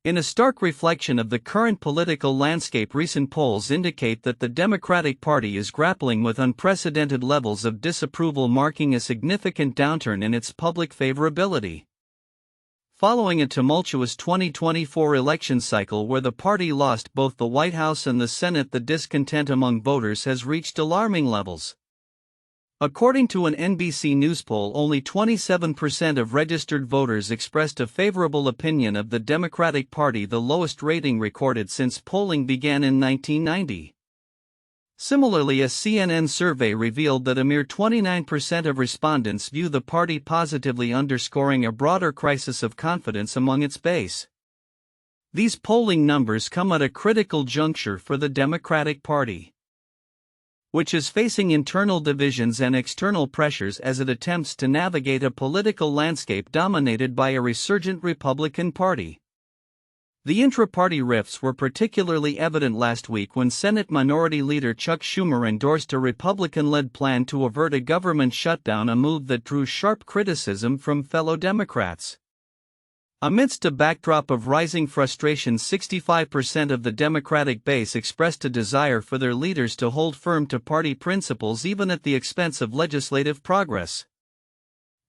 In a stark reflection of the current political landscape, recent polls indicate that the Democratic Party is grappling with unprecedented levels of disapproval, marking a significant downturn in its public favorability. Following a tumultuous 2024 election cycle where the party lost both the White House and the Senate, the discontent among voters has reached alarming levels. According to an NBC News poll, only 27% of registered voters expressed a favorable opinion of the Democratic Party, the lowest rating recorded since polling began in 1990. Similarly, a CNN survey revealed that a mere 29% of respondents view the party positively, underscoring a broader crisis of confidence among its base. These polling numbers come at a critical juncture for the Democratic Party, which is facing internal divisions and external pressures as it attempts to navigate a political landscape dominated by a resurgent Republican Party. The intra-party rifts were particularly evident last week when Senate Minority Leader Chuck Schumer endorsed a Republican-led plan to avert a government shutdown, a move that drew sharp criticism from fellow Democrats. Amidst a backdrop of rising frustration, 65% of the Democratic base expressed a desire for their leaders to hold firm to party principles even at the expense of legislative progress.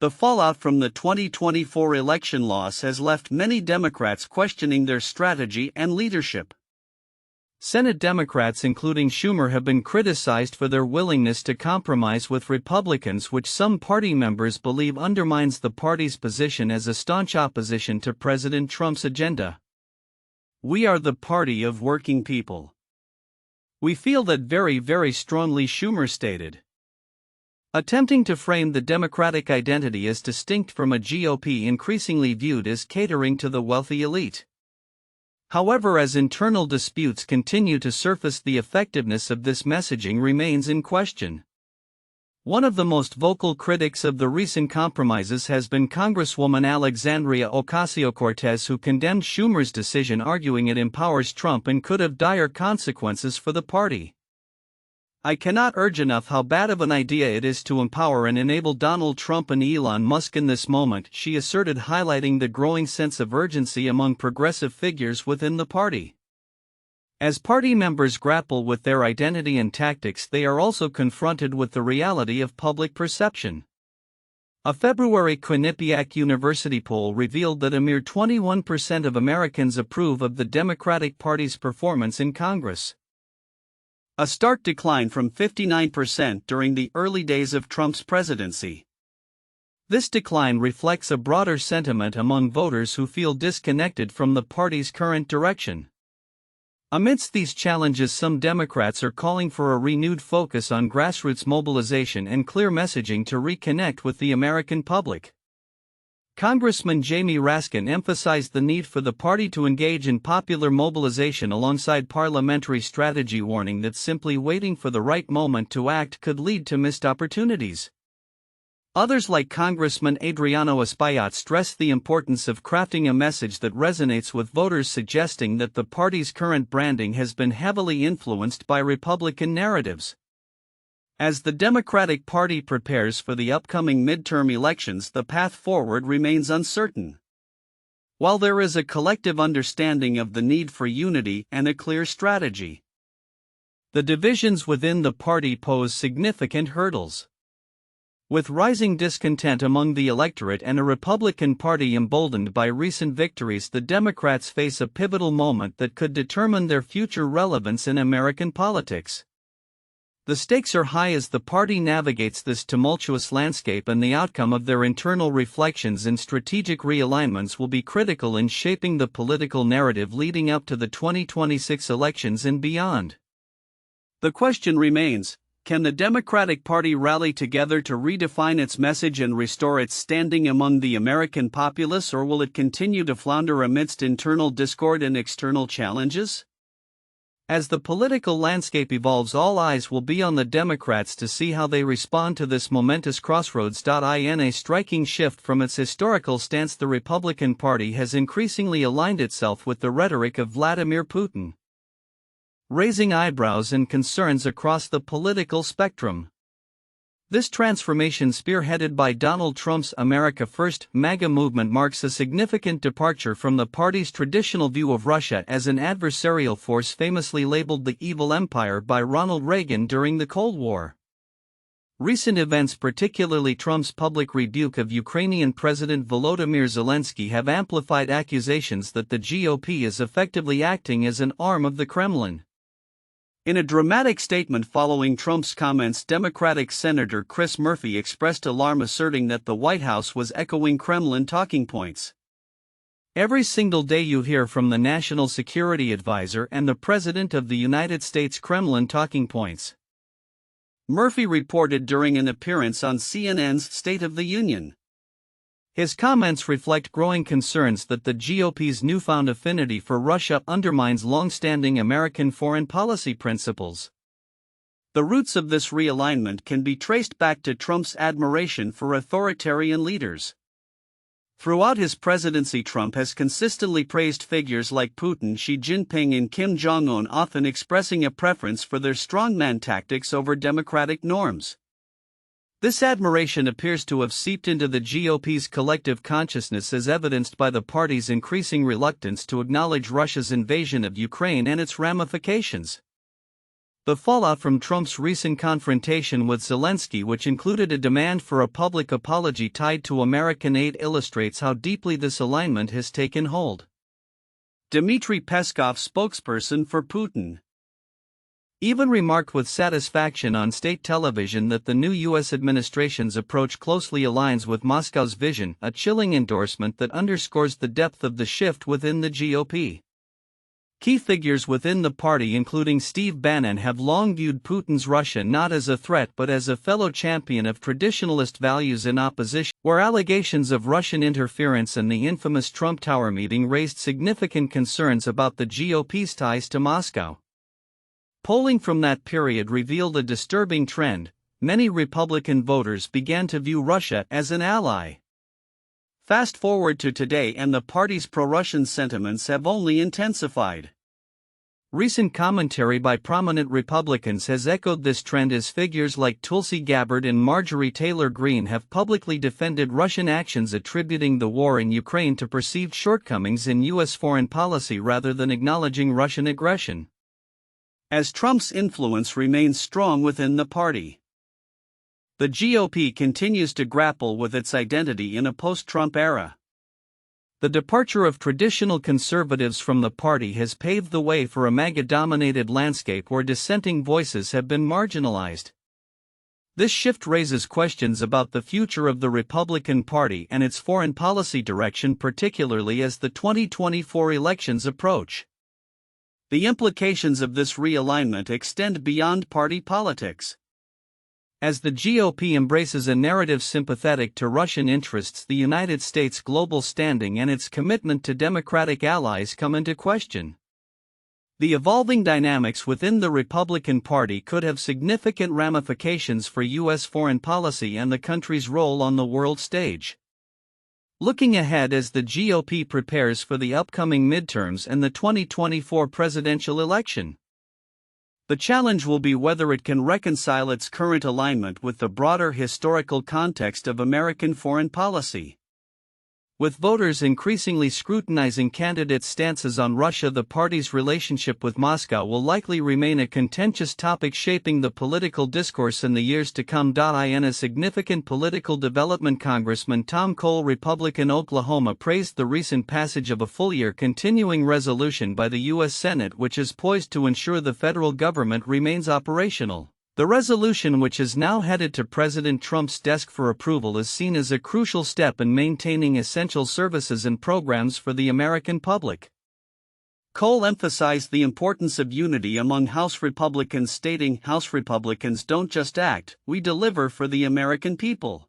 The fallout from the 2024 election loss has left many Democrats questioning their strategy and leadership. Senate Democrats, including Schumer, have been criticized for their willingness to compromise with Republicans, which some party members believe undermines the party's position as a staunch opposition to President Trump's agenda. "We are the party of working people. We feel that very, very strongly," Schumer stated, attempting to frame the Democratic identity as distinct from a GOP increasingly viewed as catering to the wealthy elite. However, as internal disputes continue to surface, the effectiveness of this messaging remains in question. One of the most vocal critics of the recent compromises has been Congresswoman Alexandria Ocasio-Cortez, who condemned Schumer's decision, arguing it empowers Trump and could have dire consequences for the party. "I cannot urge enough how bad of an idea it is to empower and enable Donald Trump and Elon Musk in this moment," she asserted, highlighting the growing sense of urgency among progressive figures within the party. As party members grapple with their identity and tactics, they are also confronted with the reality of public perception. A February Quinnipiac University poll revealed that a mere 21% of Americans approve of the Democratic Party's performance in Congress, a stark decline from 59% during the early days of Trump's presidency. This decline reflects a broader sentiment among voters who feel disconnected from the party's current direction. Amidst these challenges, some Democrats are calling for a renewed focus on grassroots mobilization and clear messaging to reconnect with the American public. Congressman Jamie Raskin emphasized the need for the party to engage in popular mobilization alongside parliamentary strategy, warning that simply waiting for the right moment to act could lead to missed opportunities. Others, like Congressman Adriano Espaillat, stressed the importance of crafting a message that resonates with voters, suggesting that the party's current branding has been heavily influenced by Republican narratives. As the Democratic Party prepares for the upcoming midterm elections, the path forward remains uncertain. While there is a collective understanding of the need for unity and a clear strategy, the divisions within the party pose significant hurdles. With rising discontent among the electorate and a Republican Party emboldened by recent victories, the Democrats face a pivotal moment that could determine their future relevance in American politics. The stakes are high as the party navigates this tumultuous landscape, and the outcome of their internal reflections and strategic realignments will be critical in shaping the political narrative leading up to the 2026 elections and beyond. The question remains: can the Democratic Party rally together to redefine its message and restore its standing among the American populace, or will it continue to flounder amidst internal discord and external challenges? As the political landscape evolves, all eyes will be on the Democrats to see how they respond to this momentous crossroads. In a striking shift from its historical stance, the Republican Party has increasingly aligned itself with the rhetoric of Vladimir Putin, raising eyebrows and concerns across the political spectrum. This transformation, spearheaded by Donald Trump's America First MAGA movement, marks a significant departure from the party's traditional view of Russia as an adversarial force, famously labeled the evil empire by Ronald Reagan during the Cold War. Recent events, particularly Trump's public rebuke of Ukrainian President Volodymyr Zelensky, have amplified accusations that the GOP is effectively acting as an arm of the Kremlin. In a dramatic statement following Trump's comments, Democratic Senator Chris Murphy expressed alarm, asserting that the White House was echoing Kremlin talking points. "Every single day you hear from the National Security Advisor and the President of the United States Kremlin talking points," Murphy reported during an appearance on CNN's State of the Union. His comments reflect growing concerns that the GOP's newfound affinity for Russia undermines long-standing American foreign policy principles. The roots of this realignment can be traced back to Trump's admiration for authoritarian leaders. Throughout his presidency, Trump has consistently praised figures like Putin, Xi Jinping, and Kim Jong-un, often expressing a preference for their strongman tactics over democratic norms. This admiration appears to have seeped into the GOP's collective consciousness, as evidenced by the party's increasing reluctance to acknowledge Russia's invasion of Ukraine and its ramifications. The fallout from Trump's recent confrontation with Zelensky, which included a demand for a public apology tied to American aid, illustrates how deeply this alignment has taken hold. Dmitry Peskov, spokesperson for Putin, even remarked with satisfaction on state television that the new U.S. administration's approach closely aligns with Moscow's vision, a chilling endorsement that underscores the depth of the shift within the GOP. Key figures within the party, including Steve Bannon, have long viewed Putin's Russia not as a threat but as a fellow champion of traditionalist values in opposition, where allegations of Russian interference and the infamous Trump Tower meeting raised significant concerns about the GOP's ties to Moscow. Polling from that period revealed a disturbing trend: many Republican voters began to view Russia as an ally. Fast forward to today, and the party's pro-Russian sentiments have only intensified. Recent commentary by prominent Republicans has echoed this trend, as figures like Tulsi Gabbard and Marjorie Taylor Greene have publicly defended Russian actions, attributing the war in Ukraine to perceived shortcomings in U.S. foreign policy rather than acknowledging Russian aggression. As Trump's influence remains strong within the party, the GOP continues to grapple with its identity in a post-Trump era. The departure of traditional conservatives from the party has paved the way for a MAGA-dominated landscape where dissenting voices have been marginalized. This shift raises questions about the future of the Republican Party and its foreign policy direction, particularly as the 2024 elections approach. The implications of this realignment extend beyond party politics. As the GOP embraces a narrative sympathetic to Russian interests, the United States' global standing and its commitment to democratic allies come into question. The evolving dynamics within the Republican Party could have significant ramifications for U.S. foreign policy and the country's role on the world stage. Looking ahead, as the GOP prepares for the upcoming midterms and the 2024 presidential election, the challenge will be whether it can reconcile its current alignment with the broader historical context of American foreign policy. With voters increasingly scrutinizing candidates' stances on Russia, the party's relationship with Moscow will likely remain a contentious topic shaping the political discourse in the years to come. In a significant political development, Congressman Tom Cole, Republican, Oklahoma, praised the recent passage of a full-year continuing resolution by the U.S. Senate, which is poised to ensure the federal government remains operational. The resolution, which is now headed to President Trump's desk for approval, is seen as a crucial step in maintaining essential services and programs for the American public. Cole emphasized the importance of unity among House Republicans, stating, "House Republicans don't just act, we deliver for the American people."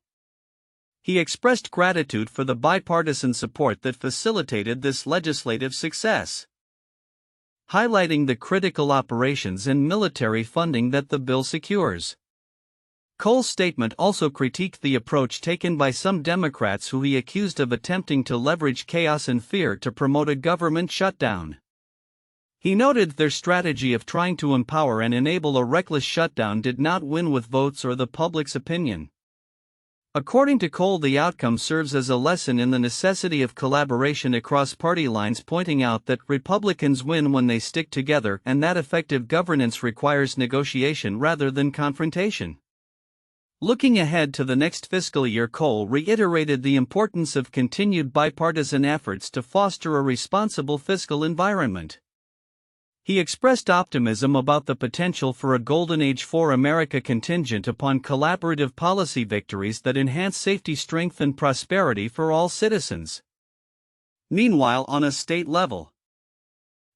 He expressed gratitude for the bipartisan support that facilitated this legislative success, highlighting the critical operations and military funding that the bill secures. Cole's statement also critiqued the approach taken by some Democrats, who he accused of attempting to leverage chaos and fear to promote a government shutdown. He noted their strategy of trying to empower and enable a reckless shutdown did not win with votes or the public's opinion. According to Cole, the outcome serves as a lesson in the necessity of collaboration across party lines, pointing out that Republicans win when they stick together and that effective governance requires negotiation rather than confrontation. Looking ahead to the next fiscal year, Cole reiterated the importance of continued bipartisan efforts to foster a responsible fiscal environment. He expressed optimism about the potential for a golden age for America contingent upon collaborative policy victories that enhance safety, strength, and prosperity for all citizens. Meanwhile, on a state level,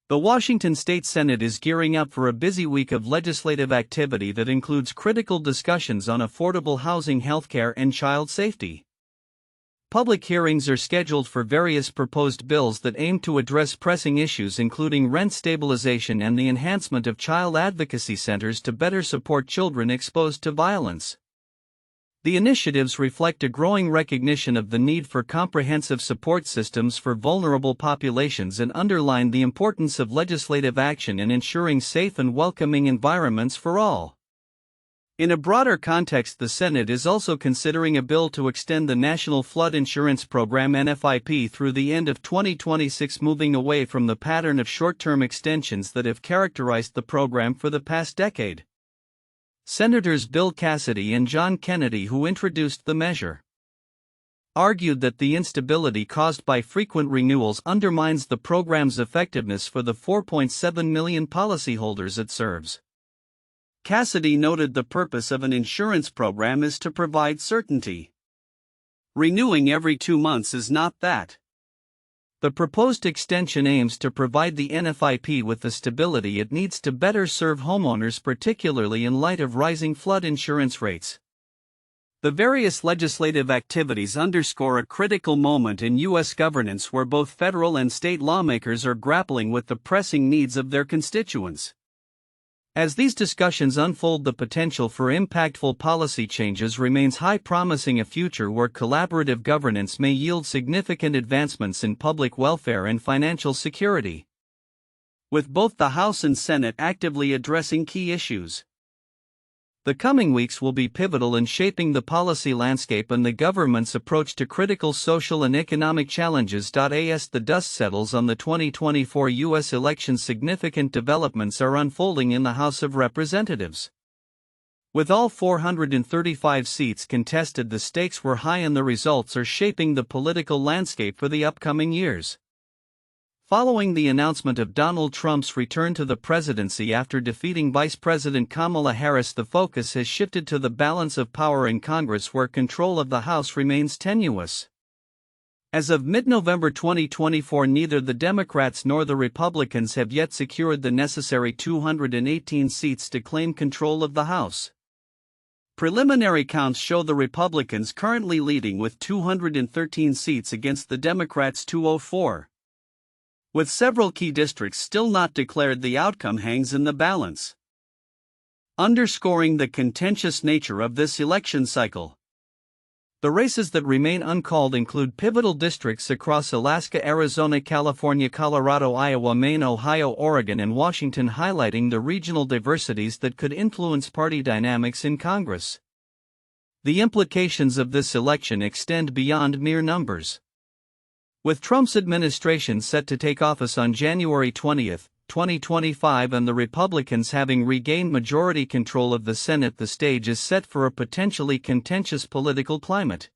the Washington State Senate is gearing up for a busy week of legislative activity that includes critical discussions on affordable housing, healthcare, and child safety. Public hearings are scheduled for various proposed bills that aim to address pressing issues, including rent stabilization and the enhancement of child advocacy centers to better support children exposed to violence. The initiatives reflect a growing recognition of the need for comprehensive support systems for vulnerable populations and underline the importance of legislative action in ensuring safe and welcoming environments for all. In a broader context, the Senate is also considering a bill to extend the National Flood Insurance Program (NFIP) through the end of 2026, moving away from the pattern of short-term extensions that have characterized the program for the past decade. Senators Bill Cassidy and John Kennedy, who introduced the measure, argued that the instability caused by frequent renewals undermines the program's effectiveness for the 4.7 million policyholders it serves. Cassidy noted the purpose of an insurance program is to provide certainty. Renewing every 2 months is not that. The proposed extension aims to provide the NFIP with the stability it needs to better serve homeowners, particularly in light of rising flood insurance rates. The various legislative activities underscore a critical moment in U.S. governance where both federal and state lawmakers are grappling with the pressing needs of their constituents. As these discussions unfold, the potential for impactful policy changes remains high, promising a future where collaborative governance may yield significant advancements in public welfare and financial security. With both the House and Senate actively addressing key issues, the coming weeks will be pivotal in shaping the policy landscape and the government's approach to critical social and economic challenges. As the dust settles on the 2024 U.S. election, significant developments are unfolding in the House of Representatives. With all 435 seats contested, the stakes were high and the results are shaping the political landscape for the upcoming years. Following the announcement of Donald Trump's return to the presidency after defeating Vice President Kamala Harris, the focus has shifted to the balance of power in Congress, where control of the House remains tenuous. As of mid-November 2024, neither the Democrats nor the Republicans have yet secured the necessary 218 seats to claim control of the House. Preliminary counts show the Republicans currently leading with 213 seats against the Democrats' 204. With several key districts still not declared, the outcome hangs in the balance, underscoring the contentious nature of this election cycle. The races that remain uncalled include pivotal districts across Alaska, Arizona, California, Colorado, Iowa, Maine, Ohio, Oregon, and Washington, highlighting the regional diversities that could influence party dynamics in Congress. The implications of this election extend beyond mere numbers. With Trump's administration set to take office on January 20, 2025, and the Republicans having regained majority control of the Senate, the stage is set for a potentially contentious political climate.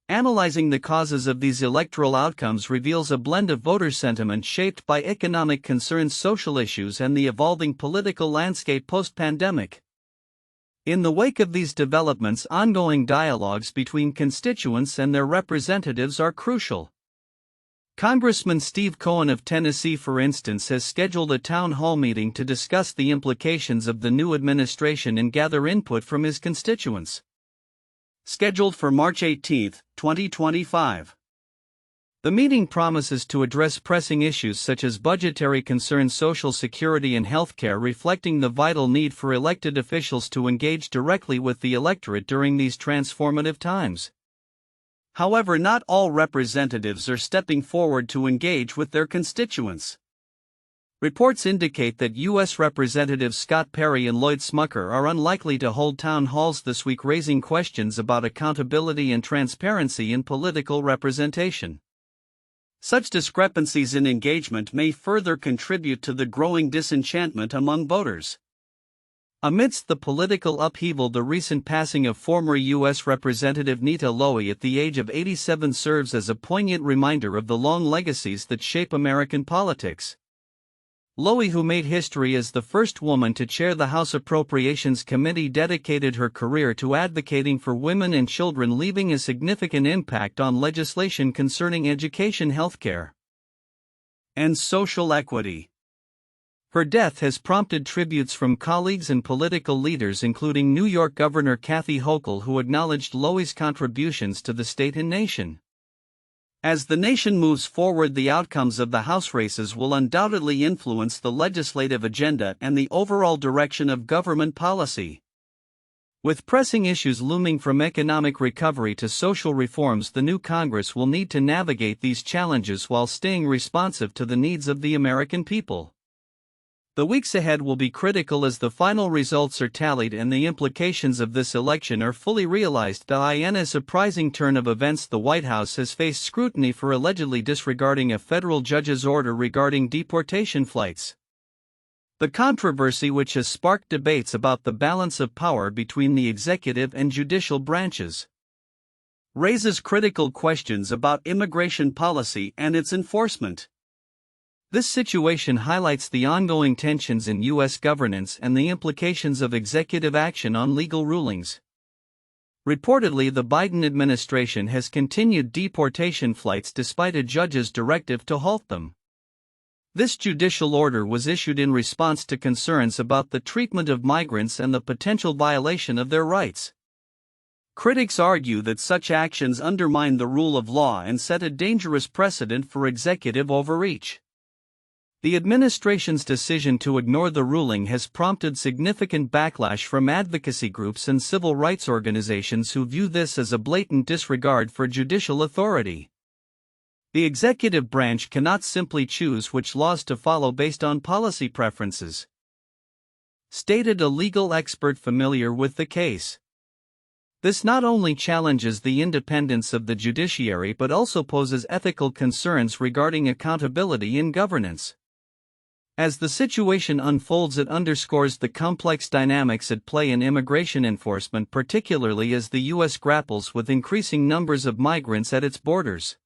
Analyzing the causes of these electoral outcomes reveals a blend of voter sentiment shaped by economic concerns, social issues, and the evolving political landscape post-pandemic. In the wake of these developments, ongoing dialogues between constituents and their representatives are crucial. Congressman Steve Cohen of Tennessee, for instance, has scheduled a town hall meeting to discuss the implications of the new administration and gather input from his constituents. Scheduled for March 18, 2025. The meeting promises to address pressing issues such as budgetary concerns, Social Security, and healthcare, reflecting the vital need for elected officials to engage directly with the electorate during these transformative times. However, not all representatives are stepping forward to engage with their constituents. Reports indicate that U.S. Representatives Scott Perry and Lloyd Smucker are unlikely to hold town halls this week, raising questions about accountability and transparency in political representation. Such discrepancies in engagement may further contribute to the growing disenchantment among voters. Amidst the political upheaval, the recent passing of former U.S. Representative Nita Lowey at the age of 87 serves as a poignant reminder of the long legacies that shape American politics. Lowey, who made history as the first woman to chair the House Appropriations Committee, dedicated her career to advocating for women and children, leaving a significant impact on legislation concerning education, healthcare, and social equity. Her death has prompted tributes from colleagues and political leaders, including New York Governor Kathy Hochul, who acknowledged Lowey's contributions to the state and nation. As the nation moves forward, the outcomes of the House races will undoubtedly influence the legislative agenda and the overall direction of government policy. With pressing issues looming from economic recovery to social reforms, the new Congress will need to navigate these challenges while staying responsive to the needs of the American people. The weeks ahead will be critical as the final results are tallied and the implications of this election are fully realized. In a surprising turn of events, the White House has faced scrutiny for allegedly disregarding a federal judge's order regarding deportation flights. The controversy, which has sparked debates about the balance of power between the executive and judicial branches, raises critical questions about immigration policy and its enforcement. This situation highlights the ongoing tensions in U.S. governance and the implications of executive action on legal rulings. Reportedly, the Biden administration has continued deportation flights despite a judge's directive to halt them. This judicial order was issued in response to concerns about the treatment of migrants and the potential violation of their rights. Critics argue that such actions undermine the rule of law and set a dangerous precedent for executive overreach. The administration's decision to ignore the ruling has prompted significant backlash from advocacy groups and civil rights organizations who view this as a blatant disregard for judicial authority. The executive branch cannot simply choose which laws to follow based on policy preferences, stated a legal expert familiar with the case. This not only challenges the independence of the judiciary but also poses ethical concerns regarding accountability in governance. As the situation unfolds, it underscores the complex dynamics at play in immigration enforcement, particularly as the U.S. grapples with increasing numbers of migrants at its borders.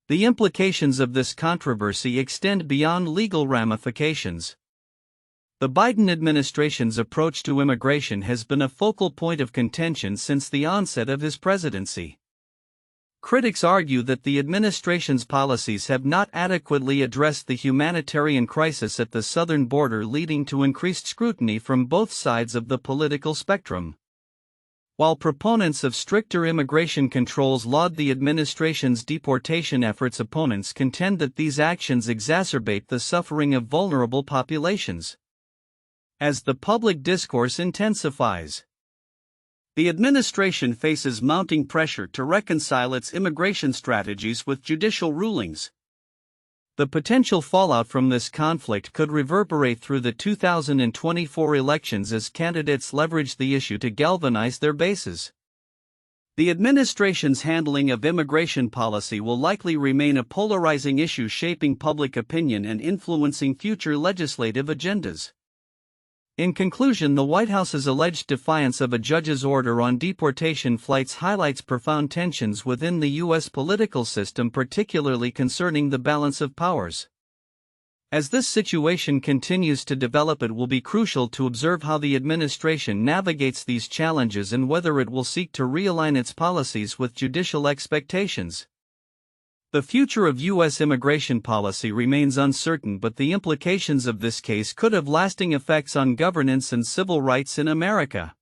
The implications of this controversy extend beyond legal ramifications. The Biden administration's approach to immigration has been a focal point of contention since the onset of his presidency. Critics argue that the administration's policies have not adequately addressed the humanitarian crisis at the southern border, leading to increased scrutiny from both sides of the political spectrum. While proponents of stricter immigration controls laud the administration's deportation efforts, opponents contend that these actions exacerbate the suffering of vulnerable populations. As the public discourse intensifies, the administration faces mounting pressure to reconcile its immigration strategies with judicial rulings. The potential fallout from this conflict could reverberate through the 2024 elections as candidates leverage the issue to galvanize their bases. The administration's handling of immigration policy will likely remain a polarizing issue, shaping public opinion and influencing future legislative agendas. In conclusion, the White House's alleged defiance of a judge's order on deportation flights highlights profound tensions within the U.S. political system, particularly concerning the balance of powers. As this situation continues to develop, it will be crucial to observe how the administration navigates these challenges and whether it will seek to realign its policies with judicial expectations. The future of U.S. immigration policy remains uncertain, but the implications of this case could have lasting effects on governance and civil rights in America.